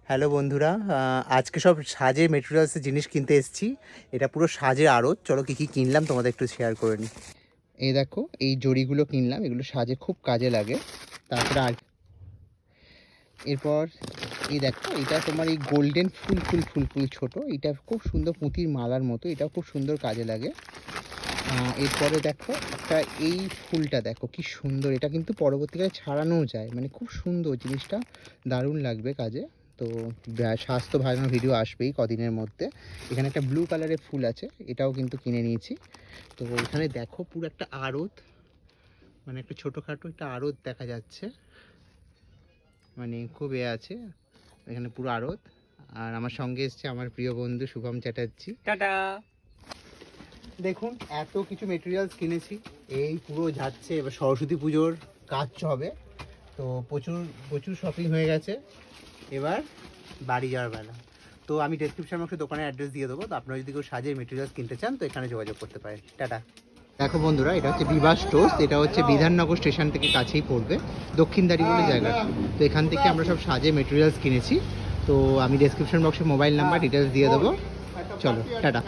Hello বন্ধুরা, আজকে সব সাজের মেটেরিয়ালসের জিনিস কিনতে এসেছি। এটা পুরো সাজের আড়ত। চলো কী কী কিনলাম তোমাদের একটু শেয়ার করে নিই। এই দেখো, এই জড়িগুলো কিনলাম, এগুলো সাজে খুব কাজে লাগে। তারপরে আর এরপর এই দেখো, এটা তোমার এই গোল্ডেন ফুল ফুল ফুল ফুল ছোটো, এটা খুব সুন্দর পুঁতির মালার মতো, এটাও খুব সুন্দর কাজে লাগে। এরপরে দেখো একটা এই ফুলটা দেখো কি সুন্দর, এটা কিন্তু পরবর্তীকালে ছাড়ানোও যায়, মানে খুব সুন্দর জিনিসটা, দারুণ লাগবে কাজে। তো স্বাস্থ্য ভালো ভিডিও আসবেই কদিনের মধ্যে। এখানে একটা ব্লু কালারের ফুল আছে, এটাও কিন্তু কিনে নিয়েছি। তো এখানে দেখো পুরো একটা আড়ত, মানে একটা ছোটোখাটো একটা আড়ত দেখা যাচ্ছে, মানে খুব আছে এখানে পুরো আড়ত। আর আমার সঙ্গে এসছে আমার প্রিয় বন্ধু শুভম চ্যাটার্জি। টাটা। দেখুন এত কিছু মেটেরিয়ালস কিনেছি, এই পুরো যাচ্ছে। এবার সরস্বতী পুজোর কাজ হবে, তো প্রচুর প্রচুর শপিং হয়ে গেছে, এবার বাড়ি যাওয়ার বেলা। তো আমি ডেসক্রিপশন বক্সে দোকানের অ্যাড্রেস দিয়ে দেবো, তো আপনারা যদি কেউ সাজের মেটেরিয়ালস কিনতে চান তো এখানে যোগাযোগ করতে পারেন। টাটা। দেখো বন্ধুরা, এটা হচ্ছে বিভাস টোস্ট, এটা হচ্ছে বিধাননগর স্টেশন থেকে কাছেই পড়বে, দক্ষিণদারি বলে জায়গা। তো এখান থেকে আমরা সব সাজের মেটেরিয়ালস কিনেছি। তো আমি ডেসক্রিপশন বক্সে মোবাইল নাম্বার ডিটেলস দিয়ে দেবো। চলো টাটা।